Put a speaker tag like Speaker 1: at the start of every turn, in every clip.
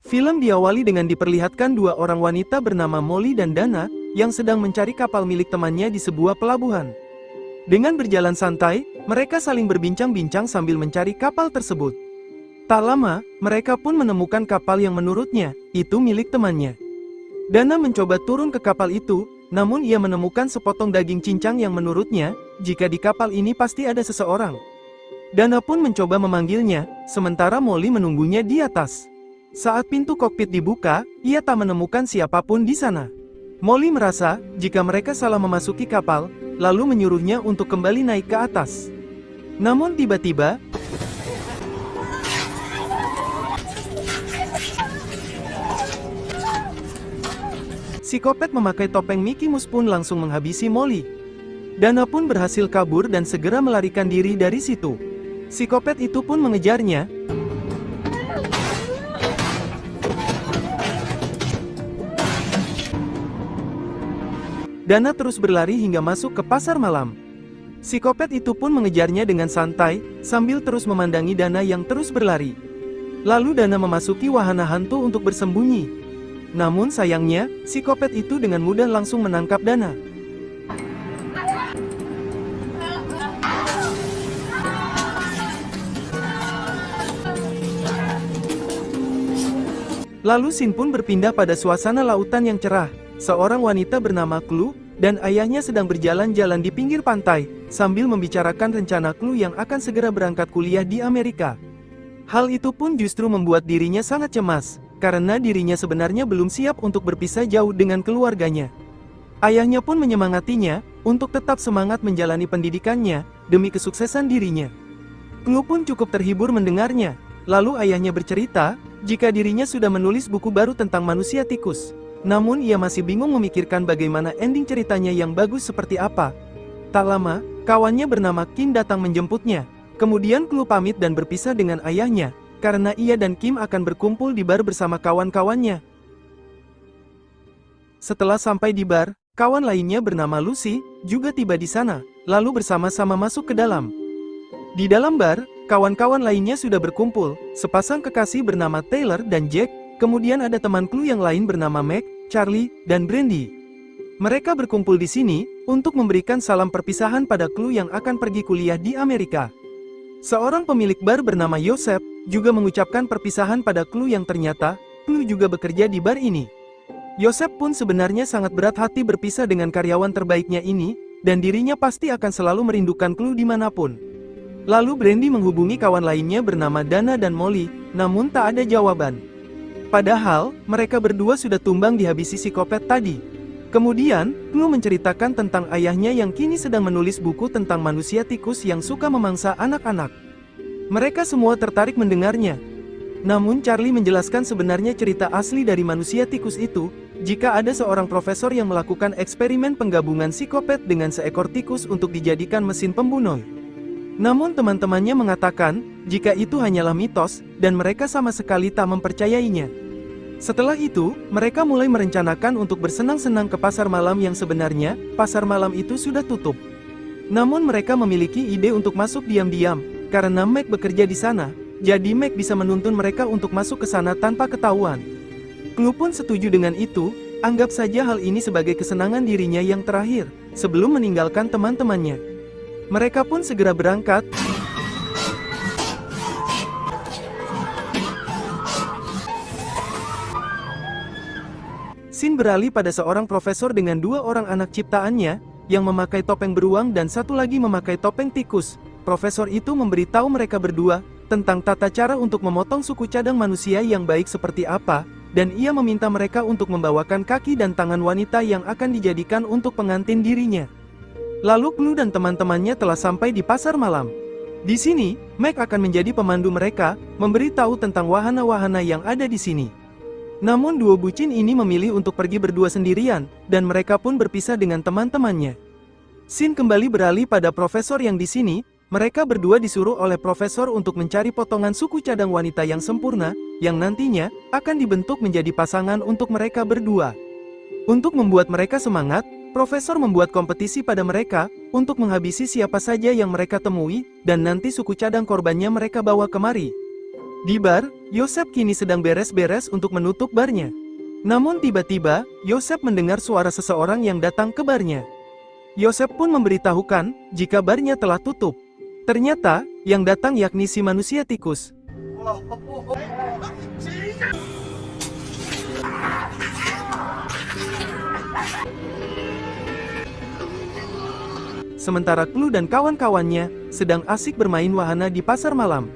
Speaker 1: Film diawali dengan diperlihatkan dua orang wanita bernama Molly dan Dana, yang sedang mencari kapal milik temannya di sebuah pelabuhan. Dengan berjalan santai, mereka saling berbincang-bincang sambil mencari kapal tersebut. Tak lama, mereka pun menemukan kapal yang menurutnya, itu milik temannya. Dana mencoba turun ke kapal itu, namun ia menemukan sepotong daging cincang yang menurutnya, jika di kapal ini pasti ada seseorang. Dana pun mencoba memanggilnya, sementara Molly menunggunya di atas. Saat pintu kokpit dibuka, ia tak menemukan siapapun di sana. Molly merasa, jika mereka salah memasuki kapal, lalu menyuruhnya untuk kembali naik ke atas. Namun tiba-tiba, psikopat memakai topeng Mickey Mouse pun langsung menghabisi Molly. Dana pun berhasil kabur dan segera melarikan diri dari situ. Psikopat itu pun mengejarnya. Dana terus berlari hingga masuk ke pasar malam. Psikopat itu pun mengejarnya dengan santai, sambil terus memandangi Dana yang terus berlari. Lalu Dana memasuki wahana hantu untuk bersembunyi. Namun sayangnya, psikopat itu dengan mudah langsung menangkap Dana. Lalu scene pun berpindah pada suasana lautan yang cerah. Seorang wanita bernama Chloe dan ayahnya sedang berjalan-jalan di pinggir pantai, sambil membicarakan rencana Chloe yang akan segera berangkat kuliah di Amerika. Hal itu pun justru membuat dirinya sangat cemas, karena dirinya sebenarnya belum siap untuk berpisah jauh dengan keluarganya. Ayahnya pun menyemangatinya, untuk tetap semangat menjalani pendidikannya, demi kesuksesan dirinya. Chloe pun cukup terhibur mendengarnya, lalu ayahnya bercerita, jika dirinya sudah menulis buku baru tentang manusia tikus. Namun ia masih bingung memikirkan bagaimana ending ceritanya yang bagus seperti apa. Tak lama, kawannya bernama Kim datang menjemputnya. Kemudian Chloe pamit dan berpisah dengan ayahnya, karena ia dan Kim akan berkumpul di bar bersama kawan-kawannya. Setelah sampai di bar, kawan lainnya bernama Lucy, juga tiba di sana, lalu bersama-sama masuk ke dalam. Di dalam bar, kawan-kawan lainnya sudah berkumpul, sepasang kekasih bernama Taylor dan Jack, kemudian ada teman Chloe yang lain bernama Meg, Charlie, dan Brandy. Mereka berkumpul di sini, untuk memberikan salam perpisahan pada Chloe yang akan pergi kuliah di Amerika. Seorang pemilik bar bernama Joseph, juga mengucapkan perpisahan pada Chloe yang ternyata, Chloe juga bekerja di bar ini. Joseph pun sebenarnya sangat berat hati berpisah dengan karyawan terbaiknya ini, dan dirinya pasti akan selalu merindukan Chloe dimanapun. Lalu Brandy menghubungi kawan lainnya bernama Dana dan Molly, namun tak ada jawaban. Padahal, mereka berdua sudah tumbang dihabisi psikopat tadi. Kemudian, Chloe menceritakan tentang ayahnya yang kini sedang menulis buku tentang manusia tikus yang suka memangsa anak-anak. Mereka semua tertarik mendengarnya. Namun Charlie menjelaskan sebenarnya cerita asli dari manusia tikus itu, jika ada seorang profesor yang melakukan eksperimen penggabungan psikopat dengan seekor tikus untuk dijadikan mesin pembunuh. Namun teman-temannya mengatakan, jika itu hanyalah mitos, dan mereka sama sekali tak mempercayainya. Setelah itu, mereka mulai merencanakan untuk bersenang-senang ke pasar malam yang sebenarnya, pasar malam itu sudah tutup. Namun mereka memiliki ide untuk masuk diam-diam, karena Meg bekerja di sana, jadi Meg bisa menuntun mereka untuk masuk ke sana tanpa ketahuan. Chloe pun setuju dengan itu, anggap saja hal ini sebagai kesenangan dirinya yang terakhir, sebelum meninggalkan teman-temannya. Mereka pun segera berangkat. Scene beralih pada seorang profesor dengan dua orang anak ciptaannya, yang memakai topeng beruang dan satu lagi memakai topeng tikus. Profesor itu memberitahu mereka berdua, tentang tata cara untuk memotong suku cadang manusia yang baik seperti apa, dan ia meminta mereka untuk membawakan kaki dan tangan wanita yang akan dijadikan untuk pengantin dirinya. Lalu Chloe dan teman-temannya telah sampai di pasar malam. Di sini, Meg akan menjadi pemandu mereka, memberitahu tentang wahana-wahana yang ada di sini. Namun dua bucin ini memilih untuk pergi berdua sendirian, dan mereka pun berpisah dengan teman-temannya. Scene kembali beralih pada profesor yang di sini, mereka berdua disuruh oleh profesor untuk mencari potongan suku cadang wanita yang sempurna, yang nantinya akan dibentuk menjadi pasangan untuk mereka berdua. Untuk membuat mereka semangat, profesor membuat kompetisi pada mereka, untuk menghabisi siapa saja yang mereka temui, dan nanti suku cadang korbannya mereka bawa kemari. Di bar, Yosef kini sedang beres-beres untuk menutup barnya. Namun tiba-tiba, Yosef mendengar suara seseorang yang datang ke barnya. Yosef pun memberitahukan jika barnya telah tutup. Ternyata, yang datang yakni si manusia tikus. Sementara Clue dan kawan-kawannya sedang asik bermain wahana di pasar malam.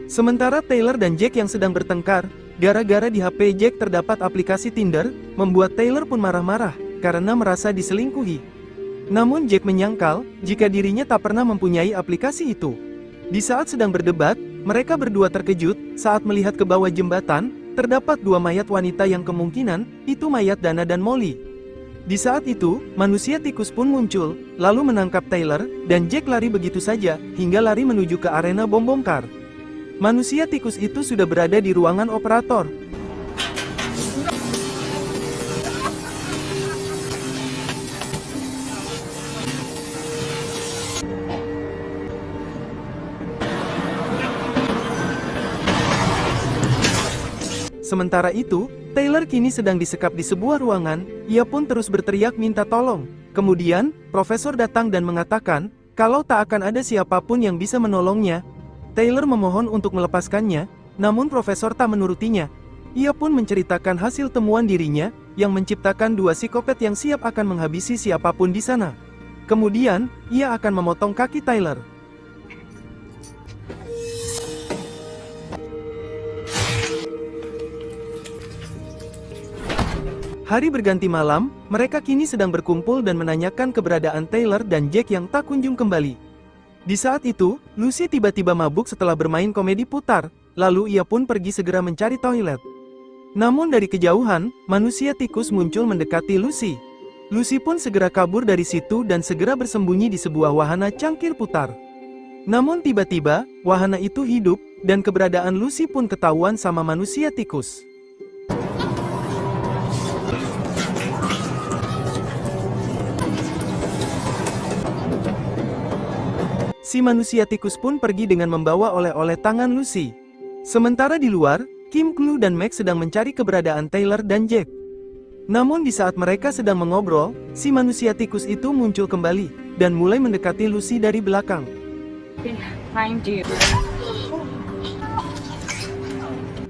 Speaker 1: Sementara Taylor dan Jack yang sedang bertengkar, gara-gara di HP Jack terdapat aplikasi Tinder, membuat Taylor pun marah-marah karena merasa diselingkuhi. Namun Jack menyangkal jika dirinya tak pernah mempunyai aplikasi itu. Di saat sedang berdebat, mereka berdua terkejut saat melihat ke bawah jembatan, terdapat dua mayat wanita yang kemungkinan itu mayat Dana dan Molly. Di saat itu, manusia tikus pun muncul, lalu menangkap Taylor, dan Jack lari begitu saja, hingga lari menuju ke arena bom bongkar. Manusia tikus itu sudah berada di ruangan operator. Sementara itu, Taylor kini sedang disekap di sebuah ruangan, ia pun terus berteriak minta tolong. Kemudian, profesor datang dan mengatakan, kalau tak akan ada siapapun yang bisa menolongnya. Taylor memohon untuk melepaskannya, namun profesor tak menurutinya. Ia pun menceritakan hasil temuan dirinya, yang menciptakan dua psikopat yang siap akan menghabisi siapapun di sana. Kemudian, ia akan memotong kaki Taylor. Hari berganti malam, mereka kini sedang berkumpul dan menanyakan keberadaan Taylor dan Jack yang tak kunjung kembali. Di saat itu, Lucy tiba-tiba mabuk setelah bermain komedi putar, lalu ia pun pergi segera mencari toilet. Namun dari kejauhan, manusia tikus muncul mendekati Lucy. Lucy pun segera kabur dari situ dan segera bersembunyi di sebuah wahana cangkir putar. Namun tiba-tiba, wahana itu hidup, dan keberadaan Lucy pun ketahuan sama manusia tikus. Si manusia tikus pun pergi dengan membawa oleh-oleh tangan Lucy. Sementara di luar, Kim, Clue dan Max sedang mencari keberadaan Taylor dan Jack. Namun di saat mereka sedang mengobrol, si manusia tikus itu muncul kembali, dan mulai mendekati Lucy dari belakang.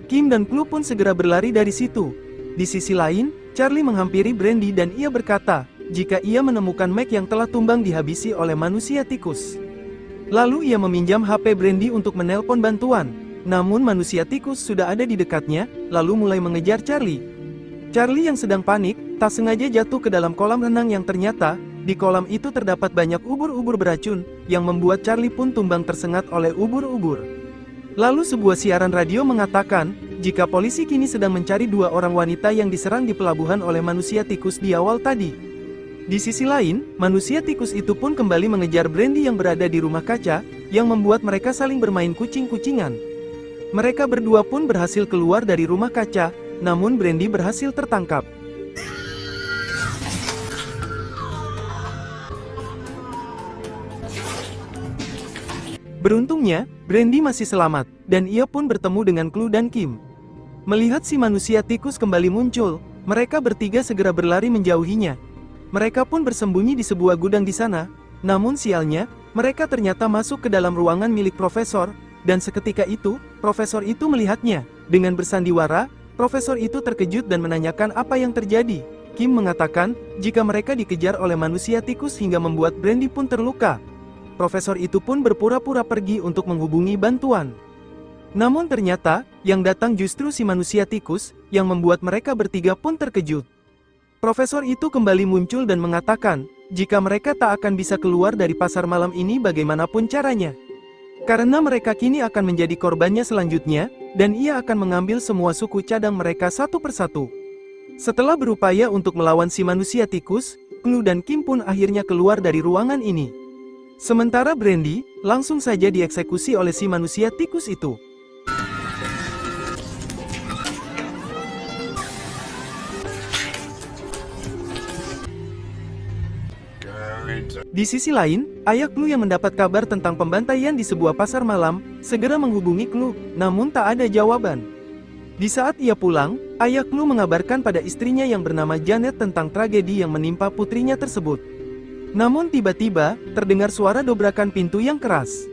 Speaker 1: Kim dan Clue pun segera berlari dari situ. Di sisi lain, Charlie menghampiri Brandy dan ia berkata, jika ia menemukan Mac yang telah tumbang dihabisi oleh manusia tikus. Lalu ia meminjam HP Brandy untuk menelpon bantuan. Namun manusia tikus sudah ada di dekatnya, lalu mulai mengejar Charlie. Charlie yang sedang panik, tak sengaja jatuh ke dalam kolam renang yang ternyata, di kolam itu terdapat banyak ubur-ubur beracun, yang membuat Charlie pun tumbang tersengat oleh ubur-ubur. Lalu sebuah siaran radio mengatakan, jika polisi kini sedang mencari dua orang wanita yang diserang di pelabuhan oleh manusia tikus di awal tadi. Di sisi lain, manusia tikus itu pun kembali mengejar Brandy yang berada di rumah kaca, yang membuat mereka saling bermain kucing-kucingan. Mereka berdua pun berhasil keluar dari rumah kaca, namun Brandy berhasil tertangkap. Beruntungnya, Brandy masih selamat, dan ia pun bertemu dengan Clue dan Kim. Melihat si manusia tikus kembali muncul, mereka bertiga segera berlari menjauhinya. Mereka pun bersembunyi di sebuah gudang di sana, namun sialnya, mereka ternyata masuk ke dalam ruangan milik profesor, dan seketika itu, profesor itu melihatnya. Dengan bersandiwara, profesor itu terkejut dan menanyakan apa yang terjadi. Kim mengatakan, jika mereka dikejar oleh manusia tikus hingga membuat Brandy pun terluka. Profesor itu pun berpura-pura pergi untuk menghubungi bantuan. Namun ternyata, yang datang justru si manusia tikus, yang membuat mereka bertiga pun terkejut. Profesor itu kembali muncul dan mengatakan, jika mereka tak akan bisa keluar dari pasar malam ini bagaimanapun caranya. Karena mereka kini akan menjadi korbannya selanjutnya, dan ia akan mengambil semua suku cadang mereka satu persatu. Setelah berupaya untuk melawan si manusia tikus, Clue dan Kim pun akhirnya keluar dari ruangan ini. Sementara Brandy, langsung saja dieksekusi oleh si manusia tikus itu. Di sisi lain, ayah Clue yang mendapat kabar tentang pembantaian di sebuah pasar malam, segera menghubungi Clue, namun tak ada jawaban. Di saat ia pulang, ayah Clue mengabarkan pada istrinya yang bernama Janet tentang tragedi yang menimpa putrinya tersebut. Namun tiba-tiba, terdengar suara dobrakan pintu yang keras.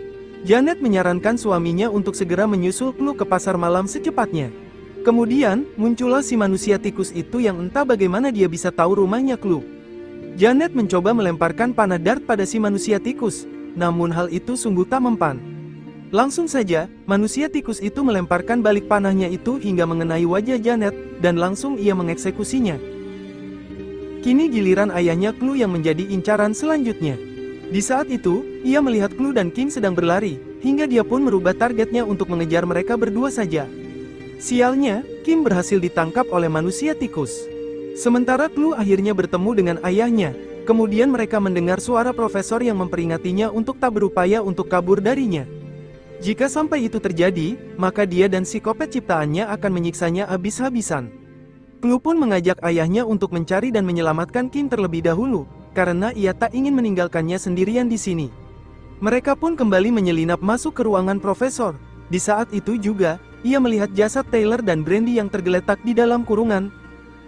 Speaker 1: Janet menyarankan suaminya untuk segera menyusul Clue ke pasar malam secepatnya. Kemudian, muncullah si manusia tikus itu yang entah bagaimana dia bisa tahu rumahnya Clue. Janet mencoba melemparkan panah dart pada si manusia tikus, namun hal itu sungguh tak mempan. Langsung saja, manusia tikus itu melemparkan balik panahnya itu hingga mengenai wajah Janet, dan langsung ia mengeksekusinya. Kini giliran ayahnya Clue yang menjadi incaran selanjutnya. Di saat itu, ia melihat Clue dan Kim sedang berlari, hingga dia pun merubah targetnya untuk mengejar mereka berdua saja. Sialnya, Kim berhasil ditangkap oleh manusia tikus. Sementara Clue akhirnya bertemu dengan ayahnya, kemudian mereka mendengar suara profesor yang memperingatinya untuk tak berupaya untuk kabur darinya. Jika sampai itu terjadi, maka dia dan psikopat ciptaannya akan menyiksanya habis-habisan. Clue pun mengajak ayahnya untuk mencari dan menyelamatkan Kim terlebih dahulu, karena ia tak ingin meninggalkannya sendirian di sini. Mereka pun kembali menyelinap masuk ke ruangan profesor. Di saat itu juga, ia melihat jasad Taylor dan Brandy yang tergeletak di dalam kurungan.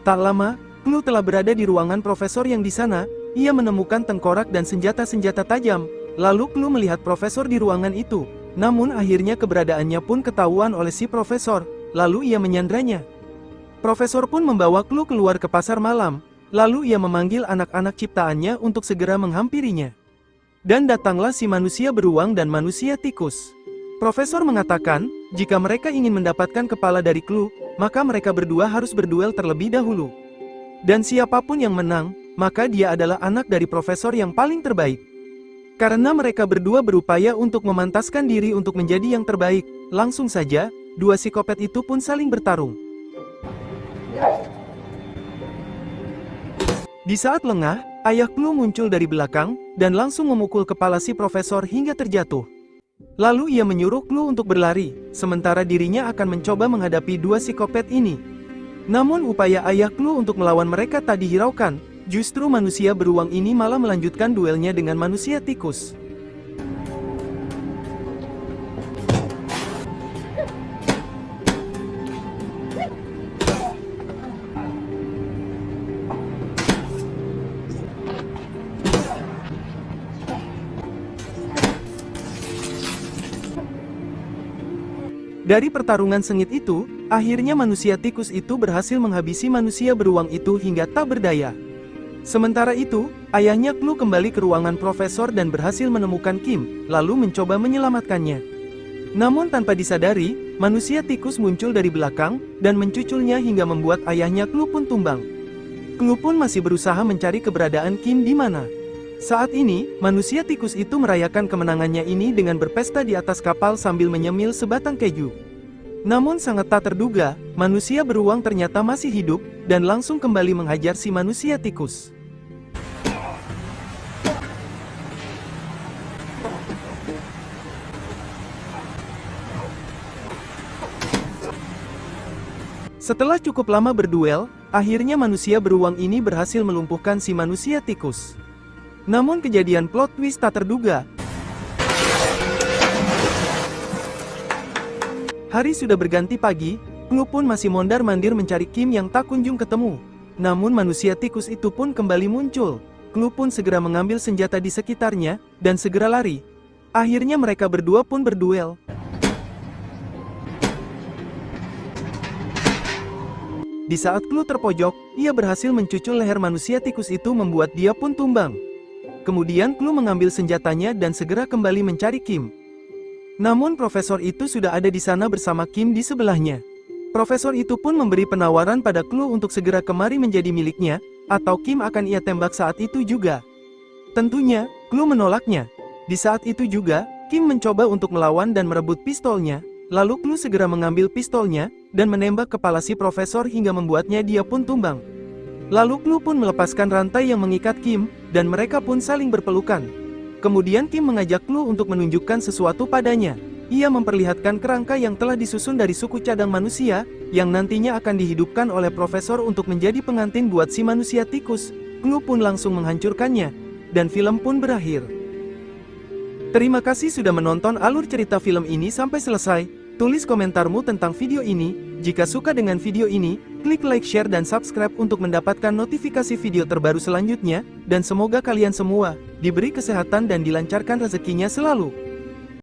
Speaker 1: Tak lama, Clue telah berada di ruangan profesor yang di sana. Ia menemukan tengkorak dan senjata-senjata tajam. Lalu Clue melihat profesor di ruangan itu. Namun akhirnya keberadaannya pun ketahuan oleh si profesor, lalu ia menyandranya. Profesor pun membawa Clue keluar ke pasar malam, lalu ia memanggil anak-anak ciptaannya untuk segera menghampirinya. Dan datanglah si manusia beruang dan manusia tikus. Profesor mengatakan, jika mereka ingin mendapatkan kepala dari Clue, maka mereka berdua harus berduel terlebih dahulu. Dan siapapun yang menang, maka dia adalah anak dari profesor yang paling terbaik. Karena mereka berdua berupaya untuk memantaskan diri untuk menjadi yang terbaik, langsung saja, dua psikopat itu pun saling bertarung. Di saat lengah, ayah Clue muncul dari belakang, dan langsung memukul kepala si profesor hingga terjatuh. Lalu ia menyuruh Clue untuk berlari, sementara dirinya akan mencoba menghadapi dua psikopat ini. Namun upaya ayah Clue untuk melawan mereka tak dihiraukan. Justru manusia beruang ini malah melanjutkan duelnya dengan manusia tikus. Dari pertarungan sengit itu, akhirnya manusia tikus itu berhasil menghabisi manusia beruang itu hingga tak berdaya. Sementara itu, ayahnya Clue kembali ke ruangan profesor dan berhasil menemukan Kim, lalu mencoba menyelamatkannya. Namun tanpa disadari, manusia tikus muncul dari belakang, dan mencuculnya hingga membuat ayahnya Clue pun tumbang. Clue pun masih berusaha mencari keberadaan Kim di mana. Saat ini, manusia tikus itu merayakan kemenangannya ini dengan berpesta di atas kapal sambil menyemil sebatang keju. Namun sangat tak terduga, manusia beruang ternyata masih hidup, dan langsung kembali menghajar si manusia tikus. Setelah cukup lama berduel, akhirnya manusia beruang ini berhasil melumpuhkan si manusia tikus. Namun kejadian plot twist tak terduga. Hari sudah berganti pagi, Clue pun masih mondar-mandir mencari Kim yang tak kunjung ketemu. Namun manusia tikus itu pun kembali muncul. Clue pun segera mengambil senjata di sekitarnya, dan segera lari. Akhirnya mereka berdua pun berduel. Di saat Clue terpojok, ia berhasil mencucul leher manusia tikus itu membuat dia pun tumbang. Kemudian Clue mengambil senjatanya dan segera kembali mencari Kim. Namun profesor itu sudah ada di sana bersama Kim di sebelahnya. Profesor itu pun memberi penawaran pada Clue untuk segera kemari menjadi miliknya, atau Kim akan ia tembak saat itu juga. Tentunya, Clue menolaknya. Di saat itu juga, Kim mencoba untuk melawan dan merebut pistolnya. Lalu Clue segera mengambil pistolnya, dan menembak kepala si profesor hingga membuatnya dia pun tumbang. Lalu Clue pun melepaskan rantai yang mengikat Kim, dan mereka pun saling berpelukan. Kemudian Kim mengajak Clue untuk menunjukkan sesuatu padanya. Ia memperlihatkan kerangka yang telah disusun dari suku cadang manusia, yang nantinya akan dihidupkan oleh profesor untuk menjadi pengantin buat si manusia tikus. Clue pun langsung menghancurkannya, dan film pun berakhir. Terima kasih sudah menonton alur cerita film ini sampai selesai. Tulis komentarmu tentang video ini. Jika suka dengan video ini, klik like, share, dan subscribe untuk mendapatkan notifikasi video terbaru selanjutnya, dan semoga kalian semua diberi kesehatan dan dilancarkan rezekinya selalu.